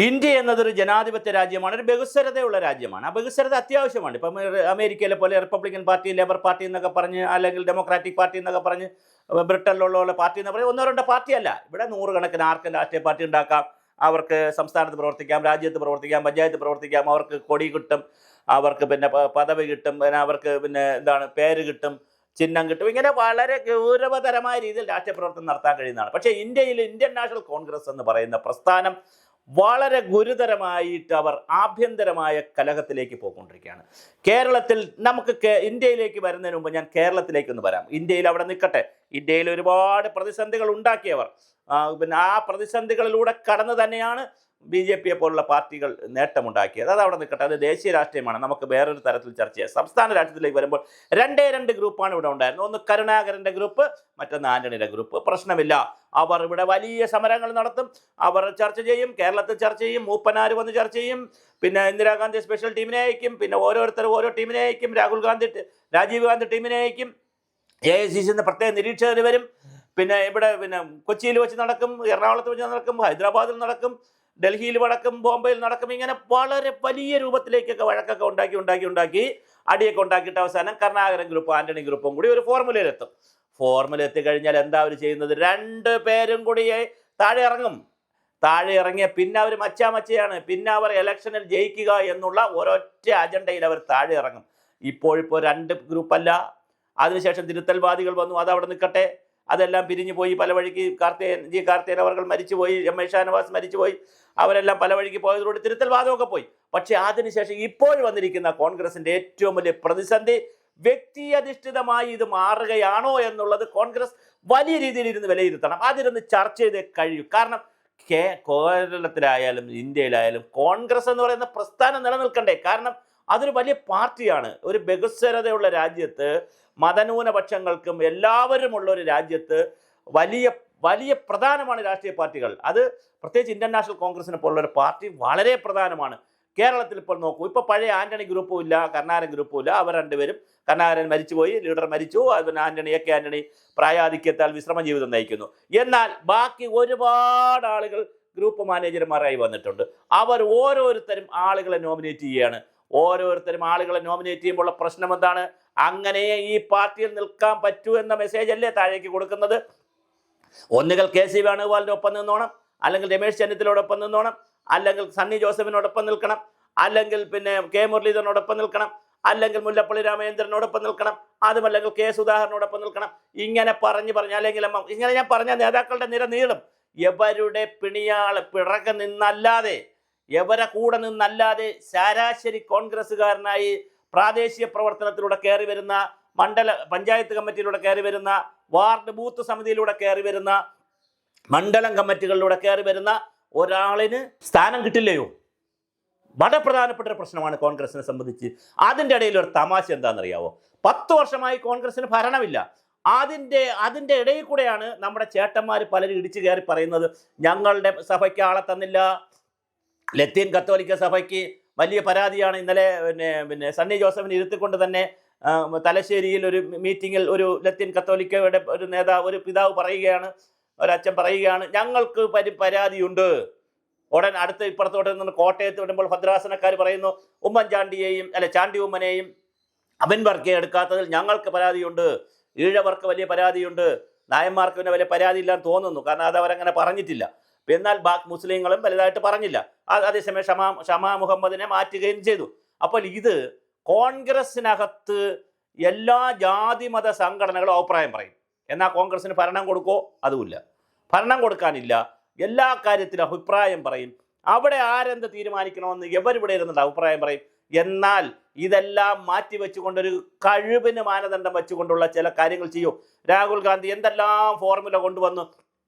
India എന്നതൊരു ജനാധിപത്യ രാജ്യമാണ്, ഒരു ബഹുസ്വരതയുള്ള രാജ്യമാണ്. ആ ബഹുസ്വരത അത്യാവശ്യമാണ്. ഇപ്പം അമേരിക്കയിലെ പോലെ റിപ്പബ്ലിക്കൻ പാർട്ടി, ലേബർ പാർട്ടി എന്നൊക്കെ പറഞ്ഞ്, അല്ലെങ്കിൽ ഡെമോക്രാറ്റിക് പാർട്ടി എന്നൊക്കെ പറഞ്ഞ്, ബ്രിട്ടനിലുള്ള പാർട്ടി എന്ന് പറഞ്ഞാൽ ഒന്നോ രണ്ടോ പാർട്ടിയല്ല. ഇവിടെ നൂറുകണക്കിന് ആർക്കും രാഷ്ട്രീയ പാർട്ടി ഉണ്ടാക്കാം. അവർക്ക് സംസ്ഥാനത്ത് പ്രവർത്തിക്കാം, രാജ്യത്ത് പ്രവർത്തിക്കാം, പഞ്ചായത്ത് പ്രവർത്തിക്കാം. അവർക്ക് കൊടി കിട്ടും, അവർക്ക് പിന്നെ പദവി കിട്ടും, പിന്നെ അവർക്ക് പിന്നെ എന്താണ് പേര് കിട്ടും, ചിഹ്നം കിട്ടും. ഇങ്ങനെ വളരെ ഗൗരവതരമായ രീതിയിൽ രാഷ്ട്രീയ പ്രവർത്തനം നടത്താൻ കഴിയുന്നതാണ്. പക്ഷേ ഇന്ത്യയിൽ ഇന്ത്യൻ നാഷണൽ കോൺഗ്രസ് എന്ന് പറയുന്ന പ്രസ്ഥാനം വളരെ ഗുരുതരമായിട്ട് അവർ ആഭ്യന്തരമായ കലഹത്തിലേക്ക് പോയിക്കൊണ്ടിരിക്കുകയാണ്. കേരളത്തിൽ നമുക്ക് ഇന്ത്യയിലേക്ക് വരുന്നതിന് മുമ്പ് ഞാൻ കേരളത്തിലേക്കൊന്ന് വരാം. ഇന്ത്യയിൽ അവിടെ നിൽക്കട്ടെ. ഇന്ത്യയിൽ ഒരുപാട് പ്രതിസന്ധികൾ ഉണ്ടാക്കിയവർ, പിന്നെ ആ പ്രതിസന്ധികളിലൂടെ കടന്നു തന്നെയാണ് BJP പോലുള്ള പാർട്ടികൾ നേട്ടമുണ്ടാക്കിയത്. അത് അവിടെ നിൽക്കട്ടെ, അത് ദേശീയ രാഷ്ട്രീയമാണ്. നമുക്ക് വേറൊരു തരത്തിൽ ചർച്ച ചെയ്യാം. സംസ്ഥാന രാഷ്ട്രീയത്തിലേക്ക് വരുമ്പോൾ രണ്ട് ഗ്രൂപ്പാണ് ഇവിടെ ഉണ്ടായിരുന്നത്. ഒന്ന് കരുണാകരൻ്റെ ഗ്രൂപ്പ്, മറ്റൊന്ന് ആന്റണിയുടെ ഗ്രൂപ്പ്. പ്രശ്നമില്ല, അവർ ഇവിടെ വലിയ സമരങ്ങൾ നടത്തും, അവർ ചർച്ച ചെയ്യും, കേരളത്തിൽ ചർച്ച ചെയ്യും, മൂപ്പനാർ വന്ന് ചർച്ച ചെയ്യും, പിന്നെ ഇന്ദിരാഗാന്ധി സ്പെഷ്യൽ ടീമിനെ അയക്കും, പിന്നെ ഓരോരുത്തരും ഓരോ ടീമിനെ അയക്കും, രാജീവ് ഗാന്ധി ടീമിനെ അയക്കും, AICC പ്രത്യേക നിരീക്ഷകർ വരും, പിന്നെ ഇവിടെ പിന്നെ കൊച്ചിയിൽ വെച്ച് നടക്കും, എറണാകുളത്ത് വെച്ച് നടക്കും, ഹൈദരാബാദിൽ നടക്കും, ഡൽഹിയിൽ നടക്കും, ബോംബെയിൽ നടക്കും. ഇങ്ങനെ വളരെ വലിയ രൂപത്തിലേക്കൊക്കെ വഴക്കൊക്കെ ഉണ്ടാക്കി അടിയൊക്കെ ഉണ്ടാക്കിയിട്ട് അവസാനം കരുണാകരൻ ഗ്രൂപ്പും ആന്റണി ഗ്രൂപ്പും കൂടി ഒരു ഫോർമുലയിലെത്തും. ഫോർമുല എത്തിക്കഴിഞ്ഞാൽ എന്താ അവർ ചെയ്യുന്നത്? രണ്ട് പേരും കൂടി താഴെ ഇറങ്ങും. താഴെ ഇറങ്ങിയ പിന്നെ അവർ മച്ചയാണ്. പിന്നെ അവർ ഇലക്ഷനിൽ ജയിക്കുക എന്നുള്ള ഒരൊറ്റ അജണ്ടയിൽ അവർ താഴെ ഇറങ്ങും. ഇപ്പോൾ രണ്ട് ഗ്രൂപ്പല്ല. അതിനുശേഷം തിരുത്തൽവാദികൾ വന്നു, അതവിടെ നിൽക്കട്ടെ. അതെല്ലാം പിരിഞ്ഞു പോയി, പല വഴിക്ക് കാർത്തികേയൻ അവർ മരിച്ചുപോയി, രമേശ് ഷാനവാസ് മരിച്ചുപോയി, അവരെല്ലാം പല വഴിക്ക് പോയതോടെ തിരുത്തൽവാദമൊക്കെ പോയി. പക്ഷേ അതിനുശേഷം ഇപ്പോൾ വന്നിരിക്കുന്ന കോൺഗ്രസിൻ്റെ ഏറ്റവും വലിയ പ്രതിസന്ധി വ്യക്തി അധിഷ്ഠിതമായി ഇത് മാറുകയാണോ എന്നുള്ളത് കോൺഗ്രസ് വലിയ രീതിയിൽ ഇരുന്ന് വിലയിരുത്തണം. അതിരുന്ന് ചർച്ച ചെയ്തേ കഴിയൂ. കാരണം കേരളത്തിലായാലും ഇന്ത്യയിലായാലും കോൺഗ്രസ് എന്ന് പറയുന്ന പ്രസ്ഥാനം നിലനിൽക്കണ്ടേ? കാരണം അതൊരു വലിയ പാർട്ടിയാണ്. ഒരു ബഹുസ്വരതയുള്ള രാജ്യത്ത്, മതന്യൂനപക്ഷങ്ങൾക്കും എല്ലാവരുമുള്ള ഒരു രാജ്യത്ത് വലിയ പ്രധാനമാണ് രാഷ്ട്രീയ പാർട്ടികൾ. അത് പ്രത്യേകിച്ച് ഇന്ത്യൻ നാഷണൽ കോൺഗ്രസിനെ പോലുള്ള ഒരു പാർട്ടി വളരെ പ്രധാനമാണ്. കേരളത്തിൽ ഇപ്പോൾ നോക്കൂ, ഇപ്പോൾ പഴയ ആന്റണി ഗ്രൂപ്പും ഇല്ല, കരുണാകരൻ ഗ്രൂപ്പും ഇല്ല. അവർ രണ്ടുപേരും, കരുണാകരൻ മരിച്ചുപോയി, ലീഡർ മരിച്ചു, അതിന് ആന്റണി പ്രായാധിക്യത്താൽ വിശ്രമ ജീവിതം നയിക്കുന്നു. എന്നാൽ ബാക്കി ഒരുപാട് ആളുകൾ ഗ്രൂപ്പ് മാനേജർമാരായി വന്നിട്ടുണ്ട്. അവർ ഓരോരുത്തരും ആളുകളെ നോമിനേറ്റ് ചെയ്യുകയാണ്. ഓരോരുത്തരും ആളുകളെ നോമിനേറ്റ് ചെയ്യുമ്പോൾ പ്രശ്നം എന്താണ്? അങ്ങനെ ഈ പാർട്ടിയിൽ നിൽക്കാൻ പറ്റൂ എന്ന മെസ്സേജ് അല്ലേ താഴേക്ക് കൊടുക്കുന്നത്? ഒന്നുകിൽ KC വേണുഗോപാലിൻ്റെ ഒപ്പം നിന്നോണം, അല്ലെങ്കിൽ രമേശ് ചെന്നിത്തലയോടൊപ്പം നിന്നോണം, അല്ലെങ്കിൽ സണ്ണി ജോസഫിനോടൊപ്പം നിൽക്കണം, അല്ലെങ്കിൽ പിന്നെ K മുരളീധരനോടൊപ്പം നിൽക്കണം, അല്ലെങ്കിൽ മുല്ലപ്പള്ളി രാമചന്ദ്രനോടൊപ്പം നിൽക്കണം, അതുമല്ലെങ്കിൽ K സുധാകരനോടൊപ്പം നിൽക്കണം. ഇങ്ങനെ അല്ലെങ്കിൽ ഇങ്ങനെ ഞാൻ പറഞ്ഞ നേതാക്കളുടെ നിര നീളും. എവരുടെ പിറകെ നിന്നല്ലാതെ, എവരെ കൂടെ നിന്നല്ലാതെ ശരാശരി കോൺഗ്രസ്സുകാരനായി പ്രാദേശിക പ്രവർത്തനത്തിലൂടെ കയറി വരുന്ന, പഞ്ചായത്ത് കമ്മിറ്റിയിലൂടെ കയറി വരുന്ന, വാർഡ് ബൂത്ത് സമിതിയിലൂടെ കയറി വരുന്ന, മണ്ഡലം കമ്മിറ്റികളിലൂടെ കയറി വരുന്ന ഒരാളിന് സ്ഥാനം കിട്ടില്ലയോ? വളരെ പ്രധാനപ്പെട്ട ഒരു പ്രശ്നമാണ് കോൺഗ്രസിനെ സംബന്ധിച്ച്. അതിൻ്റെ ഇടയിൽ ഒരു തമാശ എന്താണെന്നറിയാവോ? 10 വർഷമായി കോൺഗ്രസിന് ഭരണമില്ല. അതിൻ്റെ ഇടയിൽ കൂടെയാണ് നമ്മുടെ ചേട്ടന്മാർ പലരും ഇടിച്ചു കയറി പറയുന്നത്, ഞങ്ങളുടെ സഭയ്ക്ക് ആളെ തന്നില്ല, ലത്തീൻ കത്തോലിക്ക സഭയ്ക്ക് വലിയ പരാതിയാണ്. ഇന്നലെ പിന്നെ സണ്ണി ജോസഫിനെ ഇരുത്തിക്കൊണ്ട് തന്നെ തലശ്ശേരിയിൽ ഒരു മീറ്റിങ്ങിൽ ഒരു ലത്തീൻ കത്തോലിക്കയുടെ ഒരു ഒരു പിതാവ് പറയുകയാണ്, ഒരച്ഛൻ പറയുകയാണ്, ഞങ്ങൾക്ക് പരാതിയുണ്ട്. ഉടൻ അടുത്ത് ഇപ്പുറത്തോട്ട് നിന്ന് കോട്ടയത്ത് വിടുമ്പോൾ ഭദ്രാസനക്കാർ പറയുന്നു, ചാണ്ടി ഉമ്മനെയും അബൻവർക്കെ എടുക്കാത്തതിൽ ഞങ്ങൾക്ക് പരാതിയുണ്ട്, ഈഴവർക്ക് വലിയ പരാതിയുണ്ട്, നായന്മാർക്ക് പിന്നെ വലിയ പരാതി ഇല്ലാന്ന് തോന്നുന്നു, കാരണം അത് അവരങ്ങനെ പറഞ്ഞിട്ടില്ല. എന്നാൽ മുസ്ലിങ്ങളും വലുതായിട്ട് പറഞ്ഞില്ല. അതേസമയം ഷമാ മുഹമ്മദിനെ മാറ്റുകയും ചെയ്തു. അപ്പോൾ ഇത് കോൺഗ്രസിനകത്ത് എല്ലാ ജാതി മത സംഘടനകളും അഭിപ്രായം പറയും. എന്നാൽ കോൺഗ്രസിന് ഭരണം കൊടുക്കോ? അതുമില്ല, ഭരണം കൊടുക്കാനില്ല. എല്ലാ കാര്യത്തിലും അഭിപ്രായം പറയും. അവിടെ ആരെന്ത് തീരുമാനിക്കണമെന്ന് എവരിവിടെ ഇരുന്നിട്ട് അഭിപ്രായം പറയും. എന്നാൽ ഇതെല്ലാം മാറ്റിവെച്ചുകൊണ്ടൊരു കഴിവിന് മാനദണ്ഡം വെച്ചുകൊണ്ടുള്ള ചില കാര്യങ്ങൾ ചെയ്യൂ. രാഹുൽ ഗാന്ധി എന്തെല്ലാം ഫോർമുല കൊണ്ടുവന്നു,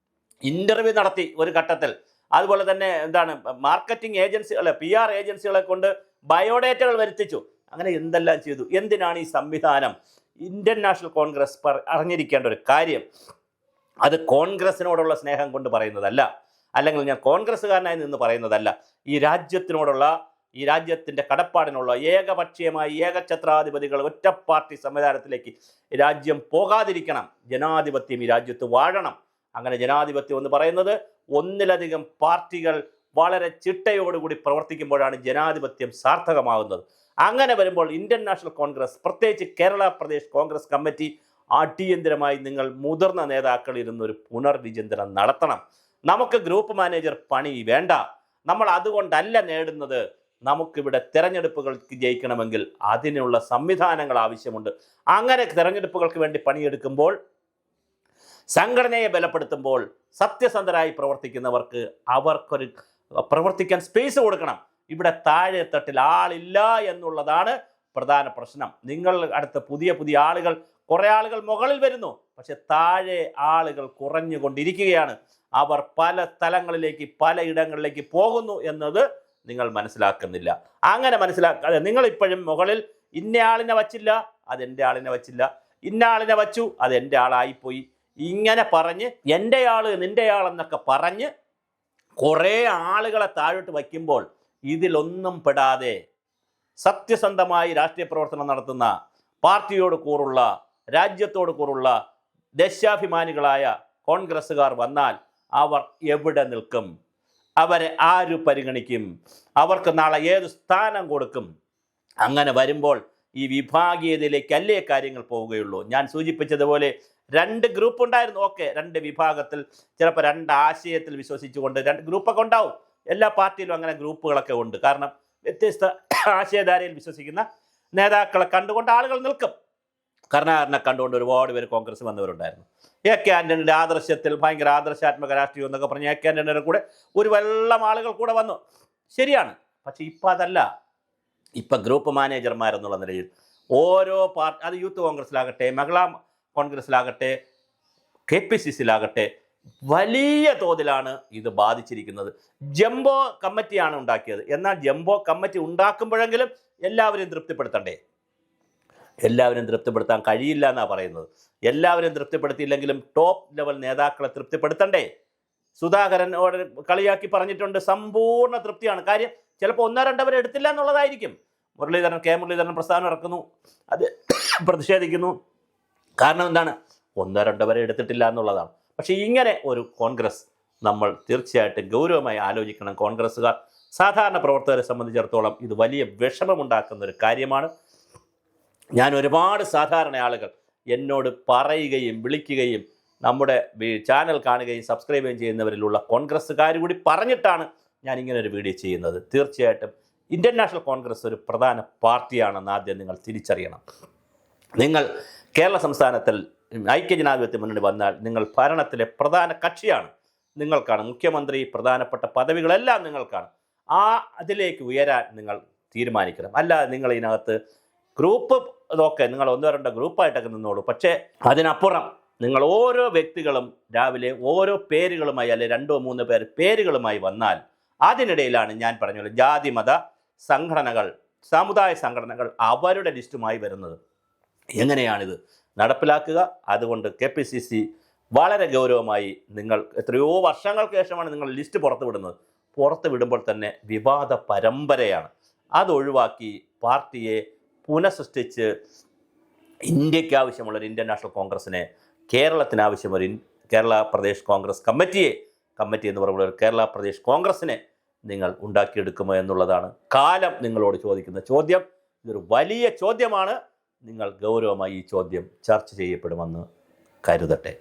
ഇന്റർവ്യൂ നടത്തി ഒരു ഘട്ടത്തിൽ. അതുപോലെ തന്നെ മാർക്കറ്റിംഗ് ഏജൻസികളെ, PR ഏജൻസികളെ കൊണ്ട് ബയോഡേറ്റകൾ വരുത്തിച്ചു. അങ്ങനെ എന്തെല്ലാം ചെയ്തു. എന്തിനാണ് ഈ സംവിധാനം? ഇന്ത്യൻ നാഷണൽ കോൺഗ്രസ് അറിഞ്ഞിരിക്കേണ്ട ഒരു കാര്യം, അത് കോൺഗ്രസിനോടുള്ള സ്നേഹം കൊണ്ട് പറയുന്നതല്ല, അല്ലെങ്കിൽ ഞാൻ കോൺഗ്രസ്സുകാരനായി നിന്ന് പറയുന്നതല്ല. ഈ രാജ്യത്തിൻ്റെ കടപ്പാടിനുള്ള ഏകപക്ഷീയമായി ഏകഛത്രാധിപതികൾ ഒറ്റ പാർട്ടി സംവിധാനത്തിലേക്ക് രാജ്യം പോകാതിരിക്കണം. ജനാധിപത്യം ഈ രാജ്യത്ത് വാഴണം. അങ്ങനെ ജനാധിപത്യം എന്ന് പറയുന്നത് ഒന്നിലധികം പാർട്ടികൾ വളരെ ചിട്ടയോടുകൂടി പ്രവർത്തിക്കുമ്പോഴാണ് ജനാധിപത്യം സാർത്ഥകമാകുന്നത്. അങ്ങനെ വരുമ്പോൾ ഇന്ത്യൻ നാഷണൽ കോൺഗ്രസ്, പ്രത്യേകിച്ച് കേരള പ്രദേശ് കോൺഗ്രസ് കമ്മിറ്റി, അടിയന്തരമായി നിങ്ങൾ മുതിർന്ന നേതാക്കൾ ഇരുന്നൊരു പുനർവിചിന്തനം നടത്തണം. നമുക്ക് ഗ്രൂപ്പ് മാനേജർ പണി വേണ്ട. നമ്മൾ അതുകൊണ്ടല്ല നേടുന്നത്. നമുക്കിവിടെ തെരഞ്ഞെടുപ്പുകൾക്ക് ജയിക്കണമെങ്കിൽ അതിനുള്ള സംവിധാനങ്ങൾ ആവശ്യമുണ്ട്. അങ്ങനെ തെരഞ്ഞെടുപ്പുകൾക്ക് വേണ്ടി പണിയെടുക്കുമ്പോൾ, സംഘടനയെ ബലപ്പെടുത്തുമ്പോൾ, സത്യസന്ധരായി പ്രവർത്തിക്കുന്നവർക്ക് അവർക്കൊരു പ്രവർത്തിക്കാൻ സ്പേസ് കൊടുക്കണം. ഇവിടെ താഴെ തട്ടിൽ ആളില്ല എന്നുള്ളതാണ് പ്രധാന പ്രശ്നം. നിങ്ങൾ അടുത്ത പുതിയ ആളുകൾ, കുറേ ആളുകൾ മുകളിൽ വരുന്നു, പക്ഷെ താഴെ ആളുകൾ കുറഞ്ഞുകൊണ്ടിരിക്കുകയാണ്. അവർ പല സ്ഥലങ്ങളിലേക്ക്, പല ഇടങ്ങളിലേക്ക് പോകുന്നു എന്നത് നിങ്ങൾ മനസ്സിലാക്കുന്നില്ല. അങ്ങനെ മനസ്സിലാക്കാതെ നിങ്ങളിപ്പോഴും മുകളിൽ ഇന്നയാളിനെ വച്ചില്ല, അതെൻ്റെ ആളിനെ വച്ചില്ല, ഇന്ന ആളിനെ വച്ചു, അതെൻ്റെ ആളായിപ്പോയി, ഇങ്ങനെ പറഞ്ഞ് എൻ്റെ ആള് നിൻ്റെ ആളെന്നൊക്കെ പറഞ്ഞ് കുറേ ആളുകളെ താഴോട്ട് വയ്ക്കുമ്പോൾ ഇതിലൊന്നും പെടാതെ സത്യസന്ധമായി രാഷ്ട്രീയ പ്രവർത്തനം നടത്തുന്ന, പാർട്ടിയോട് കൂറുള്ള, രാജ്യത്തോട് കൂറുള്ള ദേശാഭിമാനികളായ കോൺഗ്രസ്സുകാർ വന്നാൽ അവർ എവിടെ നിൽക്കും? അവരെ ആര് പരിഗണിക്കും? അവർക്ക് നാളെ ഏത് സ്ഥാനം കൊടുക്കും? അങ്ങനെ വരുമ്പോൾ ഈ വിഭാഗീയതയിലേക്കല്ലേ കാര്യങ്ങൾ പോവുകയുള്ളൂ. ഞാൻ സൂചിപ്പിച്ചതുപോലെ 2 ഗ്രൂപ്പ് ഉണ്ടായിരുന്നു. ഓക്കെ, 2 വിഭാഗത്തിൽ, ചിലപ്പോൾ 2 ആശയത്തിൽ വിശ്വസിച്ചുകൊണ്ട് 2 ഗ്രൂപ്പൊക്കെ ഉണ്ടാവും. എല്ലാ പാർട്ടിയിലും അങ്ങനെ ഗ്രൂപ്പുകളൊക്കെ ഉണ്ട്. കാരണം വ്യത്യസ്ത ആശയധാരയിൽ വിശ്വസിക്കുന്ന നേതാക്കളെ കണ്ടുകൊണ്ട് ആളുകൾ നിൽക്കും. കരുണാകരനെ കണ്ടുകൊണ്ട് ഒരുപാട് പേര് കോൺഗ്രസ് വന്നവരുണ്ടായിരുന്നു. AK ആൻ്റണിയുടെ ആദർശത്തിൽ ഭയങ്കര ആദർശാത്മക രാഷ്ട്രീയം എന്നൊക്കെ പറഞ്ഞ് AK ആൻ്റണിയുടെ കൂടെ ഒരു വെള്ളം ആളുകൾ കൂടെ വന്നു. ശരിയാണ്. പക്ഷെ ഇപ്പം അതല്ല. ഇപ്പം ഗ്രൂപ്പ് മാനേജർമാരെന്നുള്ള നിലയിൽ ഓരോ പാർട്ടി, അത് യൂത്ത് കോൺഗ്രസ്സിലാകട്ടെ, മഹിളാ കോൺഗ്രസ്സിലാകട്ടെ, KPCCയിലാകട്ടെ, വലിയ തോതിലാണ് ഇത് ബാധിച്ചിരിക്കുന്നത്. ജംബോ കമ്മിറ്റിയാണ് ഉണ്ടാക്കിയത്. എന്നാൽ ജംബോ കമ്മിറ്റി ഉണ്ടാക്കുമ്പോഴെങ്കിലും എല്ലാവരെയും തൃപ്തിപ്പെടുത്തണ്ടേ? എല്ലാവരും തൃപ്തിപ്പെടുത്താൻ കഴിയില്ല എന്നാണ് പറയുന്നത്. എല്ലാവരും തൃപ്തിപ്പെടുത്തിയില്ലെങ്കിലും ടോപ്പ് ലെവൽ നേതാക്കളെ തൃപ്തിപ്പെടുത്തണ്ടേ? സുധാകരനോട് കളിയാക്കി പറഞ്ഞിട്ടുണ്ട്, സമ്പൂർണ്ണ തൃപ്തിയാണ്. കാര്യം ചിലപ്പോൾ 1-2 പേരെ എടുത്തില്ല എന്നുള്ളതായിരിക്കും. K. മുരളീധരൻ പ്രസ്ഥാനം ഇറക്കുന്നു, അത് പ്രതിഷേധിക്കുന്നു. കാരണം എന്താണ്? 1-2 പേരെ എടുത്തിട്ടില്ല എന്നുള്ളതാണ്. പക്ഷേ ഇങ്ങനെ ഒരു കോൺഗ്രസ് നമ്മൾ തീർച്ചയായിട്ടും ഗൗരവമായി ആലോചിക്കണം. കോൺഗ്രസ്സുകാർ, സാധാരണ പ്രവർത്തകരെ സംബന്ധിച്ചിടത്തോളം ഇത് വലിയ വിഷമമുണ്ടാക്കുന്ന ഒരു കാര്യമാണ്. ഞാൻ ഒരുപാട് സാധാരണ ആളുകൾ എന്നോട് പറയുകയും വിളിക്കുകയും നമ്മുടെ ചാനൽ കാണുകയും സബ്സ്ക്രൈബ് ചെയ്യുന്നവരിലുള്ള കോൺഗ്രസ്സുകാർ കൂടി പറഞ്ഞിട്ടാണ് ഞാൻ ഇങ്ങനെ ഒരു വീഡിയോ ചെയ്യുന്നത്. തീർച്ചയായിട്ടും ഇന്ത്യൻ നാഷണൽ കോൺഗ്രസ് ഒരു പ്രധാന പാർട്ടിയാണെന്ന് ആദ്യം നിങ്ങൾ തിരിച്ചറിയണം. നിങ്ങൾ കേരള സംസ്ഥാനത്തിൽ ഐക്യജനാധിപത്യ മുന്നണി വന്നാൽ നിങ്ങൾ ഭരണത്തിലെ പ്രധാന കക്ഷിയാണ്. നിങ്ങൾക്കാണ് മുഖ്യമന്ത്രി, പ്രധാനപ്പെട്ട പദവികളെല്ലാം നിങ്ങൾക്കാണ്. അതിലേക്ക് ഉയരാൻ നിങ്ങൾ തീരുമാനിക്കണം. അല്ലാതെ നിങ്ങൾ ഇതിനകത്ത് ഗ്രൂപ്പ് ഇതൊക്കെ നിങ്ങൾ 1-2 ഗ്രൂപ്പായിട്ടൊക്കെ നിന്നോളൂ. പക്ഷേ അതിനപ്പുറം നിങ്ങൾ ഓരോ വ്യക്തികളും രാവിലെ ഓരോ പേരുകളുമായി, അല്ലെ 2-3 പേർ പേരുകളുമായി വന്നാൽ അതിനിടയിലാണ് ഞാൻ പറഞ്ഞത് ജാതി മത സംഘടനകൾ, സമുദായ സംഘടനകൾ അവരുടെ ലിസ്റ്റുമായി വരുന്നത്. എങ്ങനെയാണിത് നടപ്പിലാക്കുക? അതുകൊണ്ട് KPCC വളരെ ഗൗരവമായി, നിങ്ങൾ എത്രയോ വർഷങ്ങൾക്ക് ശേഷമാണ് നിങ്ങൾ ലിസ്റ്റ് പുറത്തു വിടുന്നത്. പുറത്ത് വിടുമ്പോൾ തന്നെ വിവാദ പരമ്പരയാണ്. അതൊഴിവാക്കി പാർട്ടിയെ പുനഃസൃഷ്ടിച്ച് ഇന്ത്യക്ക് ആവശ്യമുള്ളൊരു ഇന്ത്യൻ നാഷണൽ കോൺഗ്രസിനെ, കേരളത്തിന് ആവശ്യമൊരു കേരള പ്രദേശ് കോൺഗ്രസ് കമ്മിറ്റി എന്ന് പറയുന്ന ഒരു കേരള പ്രദേശ് കോൺഗ്രസിനെ നിങ്ങൾ ഉണ്ടാക്കിയെടുക്കുമോ എന്നുള്ളതാണ് കാലം നിങ്ങളോട് ചോദിക്കുന്ന ചോദ്യം. ഇതൊരു വലിയ ചോദ്യമാണ്. നിങ്ങൾ ഗൗരവമായി ഈ ചോദ്യം ചർച്ച ചെയ്യപ്പെടുമെന്ന് കരുതട്ടെ.